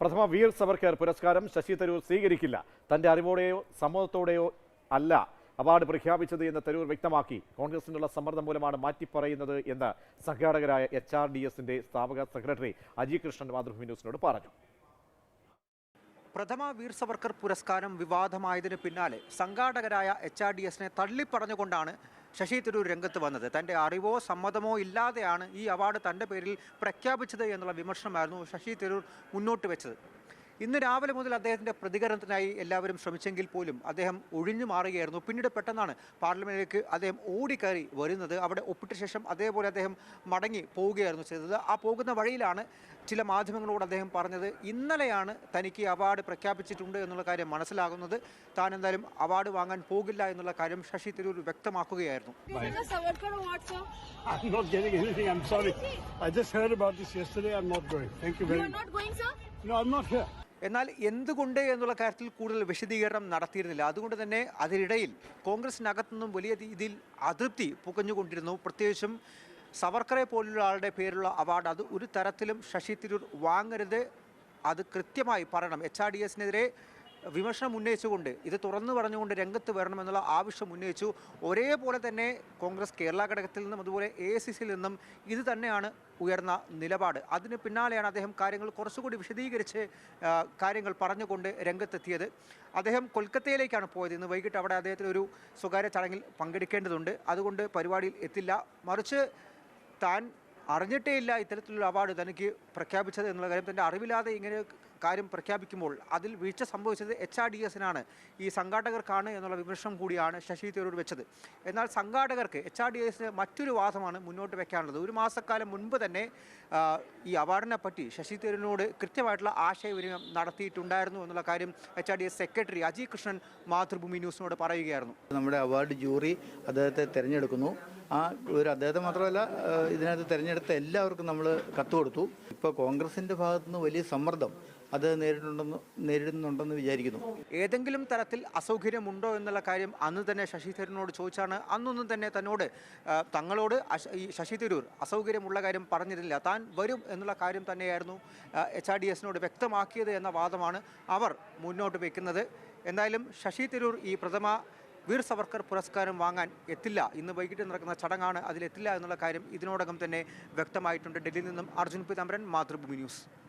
പ്രഥമ വീർ സവർക്കർ പുരസ്കാരം ശശി തരൂർ സ്വീകരിക്കില്ല. തന്റെ അറിവോടെയോ സമ്മതത്തോടെയോ അല്ല അവാർഡ് പ്രഖ്യാപിച്ചത് എന്ന് തരൂർ വ്യക്തമാക്കി. കോൺഗ്രസിനുള്ള സമ്മർദ്ദം മൂലമാണ് മാറ്റിപ്പറയുന്നത് എന്ന് സംഘാടകരായ HRDSന്റെ സ്ഥാപക സെക്രട്ടറി അജി കൃഷ്ണൻ മാതൃഭൂമി ന്യൂസിനോട് പറഞ്ഞു. പ്രഥമ വീർ സവർക്കർ പുരസ്കാരം വിവാദമായതിന് പിന്നാലെ സംഘാടകരായ HRDSനെ തള്ളിപ്പറഞ്ഞുകൊണ്ടാണ് ശശി തരൂർ രംഗത്ത് വന്നത്. തൻ്റെ അറിവോ സമ്മതമോ ഇല്ലാതെയാണ് ഈ അവാർഡ് തൻ്റെ പേരിൽ പ്രഖ്യാപിച്ചത് എന്നുള്ള വിമർശനമായിരുന്നു ശശി തരൂർ മുന്നോട്ട് വെച്ചത്. ഇന്ന് രാവിലെ മുതൽ അദ്ദേഹത്തിൻ്റെ പ്രതികരണത്തിനായി എല്ലാവരും ശ്രമിച്ചെങ്കിൽ പോലും അദ്ദേഹം ഒഴിഞ്ഞു മാറുകയായിരുന്നു. പിന്നീട് പെട്ടെന്നാണ് പാർലമെന്റിലേക്ക് അദ്ദേഹം ഓടിക്കയറി വരുന്നത്. അവിടെ ഒപ്പിട്ട ശേഷം അതേപോലെ അദ്ദേഹം മടങ്ങി പോവുകയായിരുന്നു ചെയ്തത്. ആ പോകുന്ന വഴിയിലാണ് ചില മാധ്യമങ്ങളോട് അദ്ദേഹം പറഞ്ഞത് ഇന്നലെയാണ് തനിക്ക് അവാർഡ് പ്രഖ്യാപിച്ചിട്ടുണ്ട് എന്നുള്ള കാര്യം മനസ്സിലാകുന്നത്. താൻ എന്തായാലും അവാർഡ് വാങ്ങാൻ പോകില്ല എന്നുള്ള കാര്യം ശശി തരൂർ വ്യക്തമാക്കുകയായിരുന്നു. എന്നാൽ എന്തുകൊണ്ട് എന്നുള്ള കാര്യത്തിൽ കൂടുതൽ വിശദീകരണം നടത്തിയിരുന്നില്ല. അതുകൊണ്ട് തന്നെ അതിനിടയിൽ കോൺഗ്രസിനകത്തു നിന്നും വലിയ രീതിയിൽ അതൃപ്തി പുകഞ്ഞുകൊണ്ടിരുന്നു. പ്രത്യേകിച്ചും സവർക്കറെ പോലുള്ള ആളുടെ പേരുള്ള അവാർഡ് അത് ഒരു തരത്തിലും ശശി തരൂർ വാങ്ങരുത്, അത് കൃത്യമായി പറയണം. HRDSനെതിരെ വിമർശനം ഉന്നയിച്ചുകൊണ്ട് ഇത് തുറന്നു പറഞ്ഞുകൊണ്ട് രംഗത്ത് വരണമെന്നുള്ള ആവശ്യം ഉന്നയിച്ചു. ഒരേപോലെ തന്നെ കോൺഗ്രസ് കേരള ഘടകത്തിൽ നിന്നും അതുപോലെ AICCയിൽ നിന്നും ഇത് തന്നെയാണ് ഉയർന്ന നിലപാട്. അതിന് പിന്നാലെയാണ് അദ്ദേഹം കാര്യങ്ങൾ കുറച്ചുകൂടി വിശദീകരിച്ച് കാര്യങ്ങൾ പറഞ്ഞുകൊണ്ട് രംഗത്തെത്തിയത്. അദ്ദേഹം കൊൽക്കത്തയിലേക്കാണ് പോയത്. ഇന്ന് വൈകിട്ട് അവിടെ അദ്ദേഹത്തിന് ഒരു സ്വകാര്യ ചടങ്ങിൽ പങ്കെടുക്കേണ്ടതുണ്ട്. അതുകൊണ്ട് പരിപാടിയിൽ എത്തില്ല. മറിച്ച് താൻ അറിഞ്ഞിട്ടേ ഇല്ല ഇത്തരത്തിലുള്ള അവാർഡ് തനിക്ക് പ്രഖ്യാപിച്ചത് എന്നുള്ള കാര്യം. തൻ്റെ അറിവില്ലാതെ ഇങ്ങനെ കാര്യം പ്രഖ്യാപിക്കുമ്പോൾ അതിൽ വീഴ്ച സംഭവിച്ചത് HRDSനാണ്, ഈ സംഘാടകർക്കാണ് എന്നുള്ള വിമർശനം കൂടിയാണ് ശശി തരൂർ വെച്ചത്. എന്നാൽ സംഘാടകർക്ക് HRDSന് മറ്റൊരു വാദമാണ് മുന്നോട്ട് വെക്കാനുള്ളത്. ഒരു മാസക്കാലം മുൻപ് തന്നെ ഈ അവാർഡിനെ പറ്റി ശശി തരൂരിനോട് കൃത്യമായിട്ടുള്ള ആശയവിനിമയം നടത്തിയിട്ടുണ്ടായിരുന്നു എന്നുള്ള കാര്യം HRDS സെക്രട്ടറി അജി കൃഷ്ണൻ മാതൃഭൂമി ന്യൂസിനോട് പറയുകയായിരുന്നു. നമ്മുടെ അവാർഡ് ജൂറി അദ്ദേഹത്തെ തിരഞ്ഞെടുക്കുന്നു. അദ്ദേഹത്തെ മാത്രമല്ല, ഇതിനകത്ത് തിരഞ്ഞെടുത്ത എല്ലാവർക്കും നമ്മൾ കത്ത് കൊടുത്തു. ഇപ്പോൾ കോൺഗ്രസിൻ്റെ ഭാഗത്തുനിന്ന് വലിയ സമ്മർദ്ദം അത് നേരിടുന്നുണ്ടെന്ന് വിചാരിക്കുന്നു. ഏതെങ്കിലും തരത്തിൽ അസൗകര്യമുണ്ടോ എന്നുള്ള കാര്യം അന്ന് തന്നെ ശശി തരൂരിനോട് ചോദിച്ചാണ്. അന്നൊന്നും തന്നെ തങ്ങളോട് ഈ ശശി തരൂർ അസൗകര്യമുള്ള കാര്യം പറഞ്ഞിരുന്നില്ല. താൻ വരും എന്നുള്ള കാര്യം തന്നെയായിരുന്നു HRDSനോട് വ്യക്തമാക്കിയത് എന്ന വാദമാണ് അവർ മുന്നോട്ട് വയ്ക്കുന്നത്. എന്തായാലും ശശി തരൂർ ഈ പ്രഥമ വീർ സവർക്കർ പുരസ്കാരം വാങ്ങാൻ എത്തില്ല. ഇന്ന് വൈകിട്ട് നടക്കുന്ന ചടങ്ങാണ്, അതിലെത്തില്ല എന്നുള്ള കാര്യം ഇതിനോടകം തന്നെ വ്യക്തമായിട്ടുണ്ട്. ഡൽഹിയിൽ നിന്നും അർജുൻ പീതാംബരൻ, മാതൃഭൂമി ന്യൂസ്.